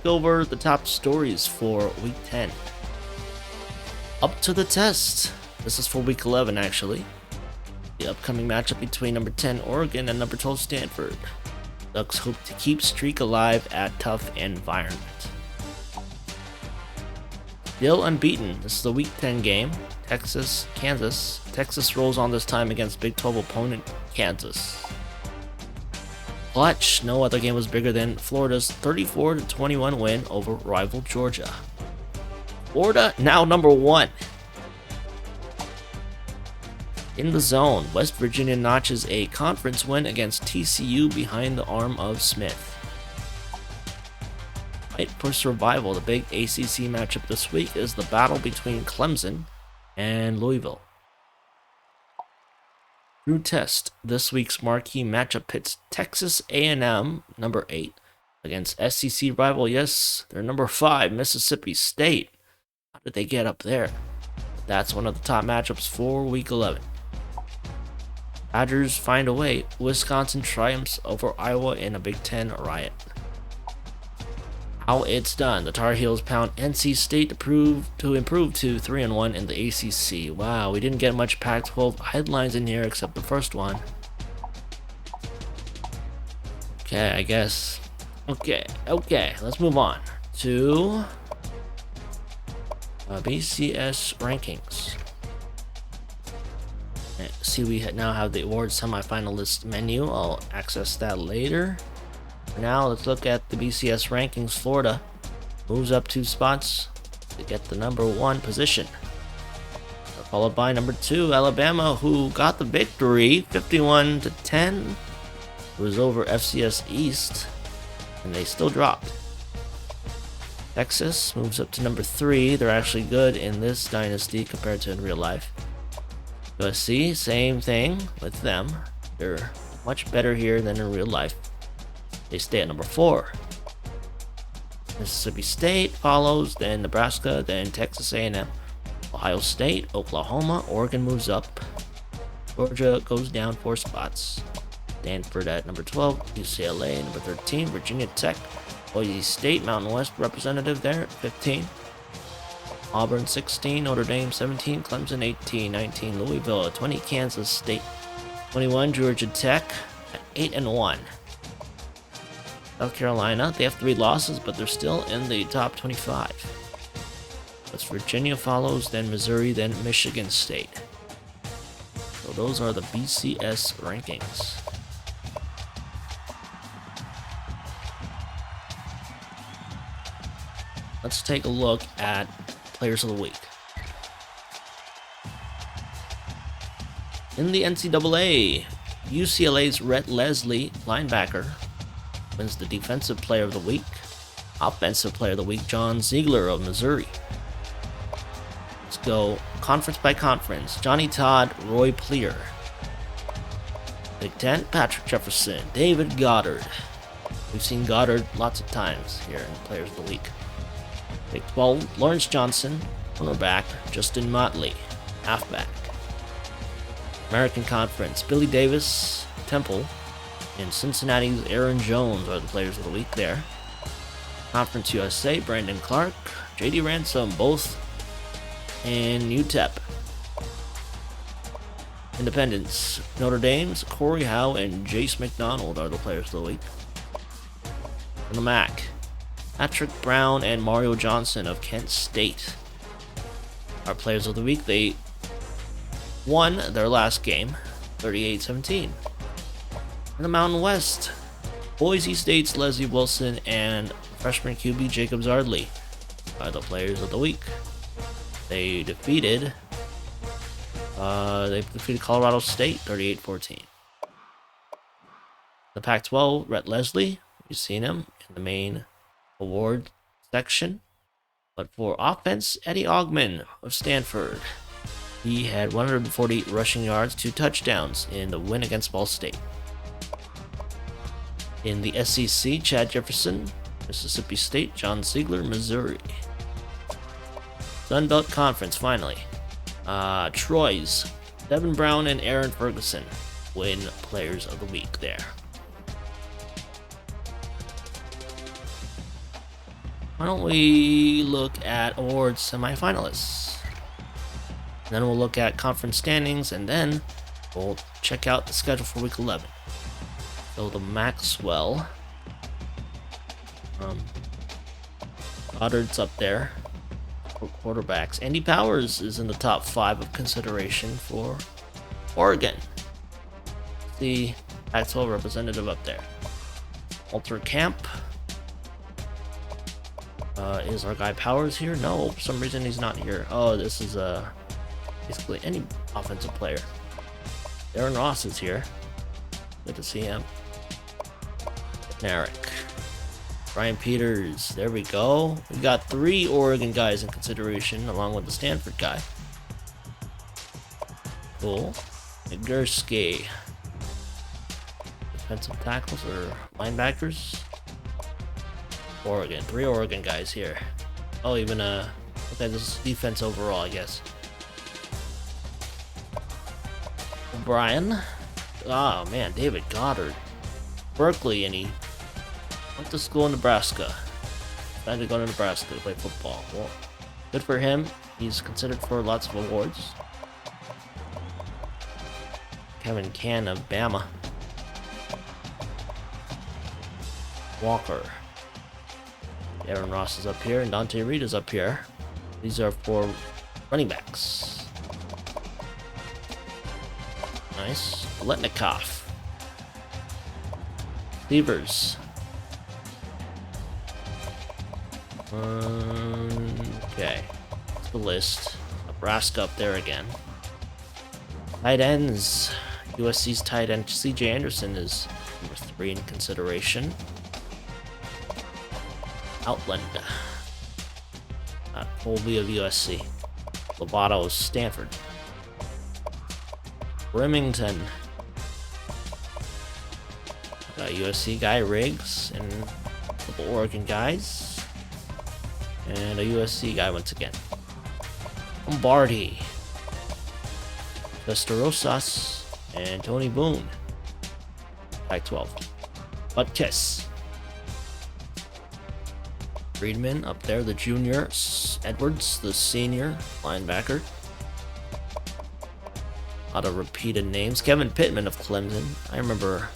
go over the top stories for Week 10. Up to the test. This is for Week 11, actually. The upcoming matchup between number 10 Oregon and number 12 Stanford. Ducks hope to keep streak alive at tough environment. Still unbeaten. This is the Week 10 game. Texas, Kansas. Texas rolls on this time against Big 12 opponent Kansas. Clutch. No other game was bigger than Florida's 34-21 win over rival Georgia. Florida now number 1. In the zone, West Virginia notches a conference win against TCU behind the arm of Smith. Fight for survival. The big ACC matchup this week is the battle between Clemson and Louisville. Through test, this week's marquee matchup pits Texas A&M, number 8, against SEC rival, yes, they're number 5, Mississippi State. How did they get up there? That's one of the top matchups for Week 11. Badgers find a way. Wisconsin triumphs over Iowa in a Big Ten riot. How it's done. The Tar Heels pound NC State to improve to 3-1 in the ACC. Wow, we didn't get much Pac-12 headlines in here except the first one. Okay, I guess. Okay, let's move on to BCS Rankings. See, we now have the awards semifinalist menu. I'll access that later. For now, let's look at the BCS Rankings. Florida moves up 2 spots to get the number 1 position. Followed by number 2, Alabama, who got the victory, 51-10. It was over FCS East, and they still dropped. Texas moves up to number 3. They're actually good in this dynasty compared to in real life. USC, same thing with them. They're much better here than in real life. They stay at number 4. Mississippi State follows, then Nebraska, then Texas A&M, Ohio State, Oklahoma, Oregon moves up. Georgia goes down 4 spots. Stanford at number 12, UCLA number 13, Virginia Tech, Boise State, Mountain West representative there at 15. Auburn 16, Notre Dame 17, Clemson 18, 19, Louisville 20, Kansas State 21, Georgia Tech at 8-1. South Carolina, they have 3 losses, but they're still in the top 25. West Virginia follows, then Missouri, then Michigan State. So those are the BCS rankings. Let's take a look at Players of the Week. In the NCAA, UCLA's Rhett Leslie, linebacker, wins the Defensive Player of the Week. Offensive Player of the Week, John Ziegler of Missouri. Let's go conference by conference. Johnny Todd, Roy Pleer. Big Ten, Patrick Jefferson, David Goddard. We've seen Goddard lots of times here in Players of the Week. Big 12, Lawrence Johnson, cornerback, Justin Motley, halfback. American Conference, Billy Davis, Temple, and Cincinnati's Aaron Jones are the Players of the Week there. Conference USA, Brandon Clark, JD Ransom, both, and UTEP. Independence, Notre Dame's Corey Howe and Jace McDonald are the Players of the Week. And the MAC, Patrick Brown and Mario Johnson of Kent State are Players of the Week. They won their last game, 38-17. In the Mountain West, Boise State's Leslie Wilson and freshman QB Jacob Zardley are the Players of the Week. They defeated Colorado State 38-14. The Pac-12, Rhett Leslie, you've seen him in the main award section. But for offense, Eddie Ogman of Stanford. He had 140 rushing yards, 2 touchdowns in the win against Ball State. In the SEC, Chad Jefferson, Mississippi State, John Ziegler, Missouri. Sun Belt Conference, finally. Troy's Devin Brown and Aaron Ferguson win Players of the Week there. Why don't we look at awards semifinalists? Then we'll look at conference standings, and then we'll check out the schedule for week 11. So the Maxwell. Goddard's up there for quarterbacks. Andy Powers is in the top 5 of consideration for Oregon. The Pac-12 representative up there. Walter Camp. Is our guy Powers here? No, for some reason he's not here. Oh, this is basically any offensive player. Aaron Ross is here. Good to see him. Narek. Brian Peters. There we go. We got 3 Oregon guys in consideration, along with the Stanford guy. Cool. Nagurski. Defensive tackles or linebackers. Oregon. 3 Oregon guys here. Oh, even okay, this is defense overall, I guess. O'Brien. Oh man, David Goddard. Berkeley, and he went to school in Nebraska. Decided to go to Nebraska to play football. Well, good for him. He's considered for lots of awards. Kevin Can of Bama. Walker. Aaron Ross is up here, and Dante Reed is up here. These are for running backs. Nice. Letnikov. Beavers. Okay. That's the list. Nebraska up there again. Tight ends. USC's tight end CJ Anderson is number 3 in consideration. Outland. Colby of USC. Lovato of Stanford. Remington. USC guy Riggs and a couple Oregon guys. And a USC guy once again. Lombardi. Vestorosas and Tony Boone. Pac-12. Butkus. Friedman up there, the junior. Edwards, the senior linebacker. A lot of repeated names. Kevin Pittman of Clemson. I remember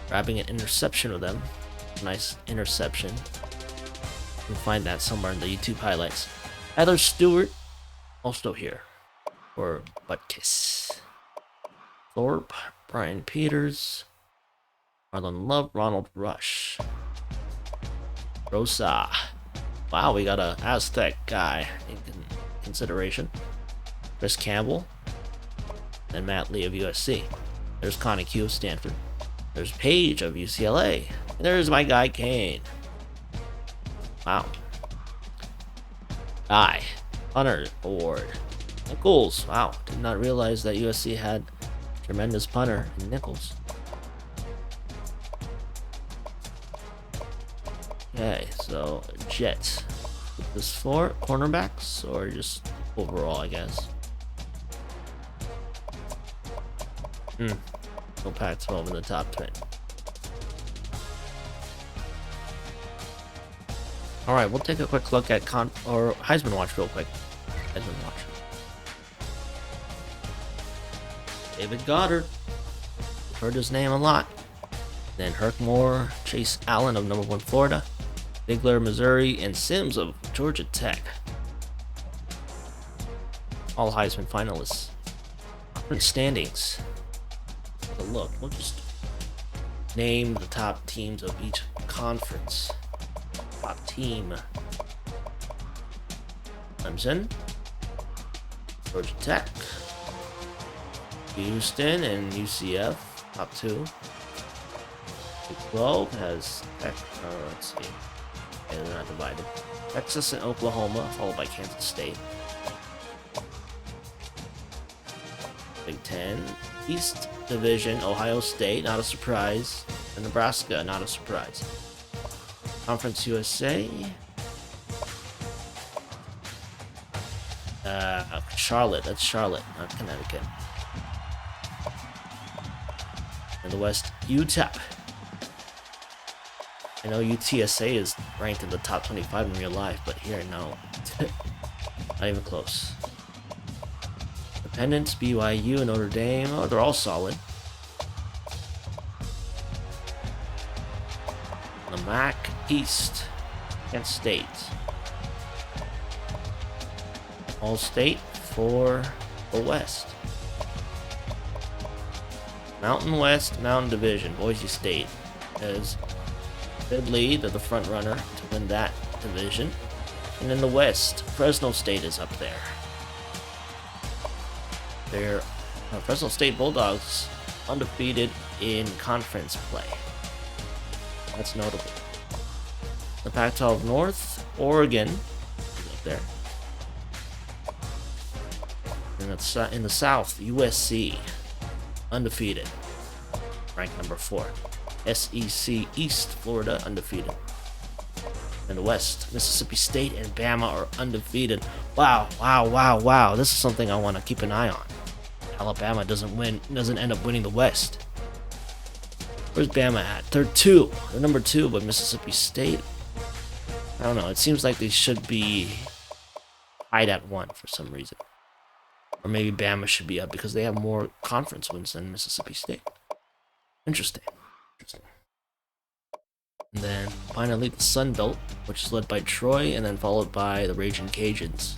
grabbing an interception with them. Nice interception. You can find that somewhere in the YouTube highlights. Heather Stewart, also here for Butkus. Thorpe, Brian Peters, Marlon Love, Ronald Rush. Rosa. Wow, we got a Aztec guy in consideration. Chris Campbell. And Matt Lee of USC. There's Connie Q of Stanford. There's Paige of UCLA. And there's my guy Kane. Wow. Punter Award. Nichols. Wow. Did not realize that USC had a tremendous punter in Nichols. Okay, so Jets. Is this for cornerbacks or just overall, I guess? No Pac-12 in the top 10. Alright, we'll take a quick look at Heisman Watch real quick. Heisman Watch. David Goddard. Heard his name a lot. Then Herc Moore, Chase Allen of number 1 Florida, Bigler, Missouri, and Sims of Georgia Tech. All Heisman finalists. Conference standings. Take a look. We'll just name the top teams of each conference. Top team. Clemson, Georgia Tech, Houston, and UCF. Top 2. Big 12 has Tech. Let's see. Okay, they're not divided. Texas and Oklahoma, followed by Kansas State. Big 10. East Division, Ohio State, not a surprise. And Nebraska, not a surprise. Conference USA. Charlotte, that's Charlotte, not Connecticut. In the West, UTEP. I know UTSA is ranked in the top 25 in real life, but here, no. Not even close. Independence, BYU, and Notre Dame. Oh, they're all solid. The MAC East. Kent State. All State for the West. Mountain West, Mountain Division. Boise State is good lead. They're the front runner to win that division. And in the West, Fresno State is up there. They're Fresno State Bulldogs undefeated in conference play. That's notable. The Pac-12 North, Oregon is up there. And in the South, USC undefeated, ranked number 4. SEC East, Florida undefeated. In the West, Mississippi State and Bama are undefeated. Wow. This is something I want to keep an eye on. Alabama doesn't end up winning the West. Where's Bama at? They're number 2, but Mississippi State, I don't know. It seems like they should be tied at 1 for some reason. Or maybe Bama should be up because they have more conference wins than Mississippi State. Interesting. And then finally the Sun Belt, which is led by Troy and then followed by the Raging Cajuns.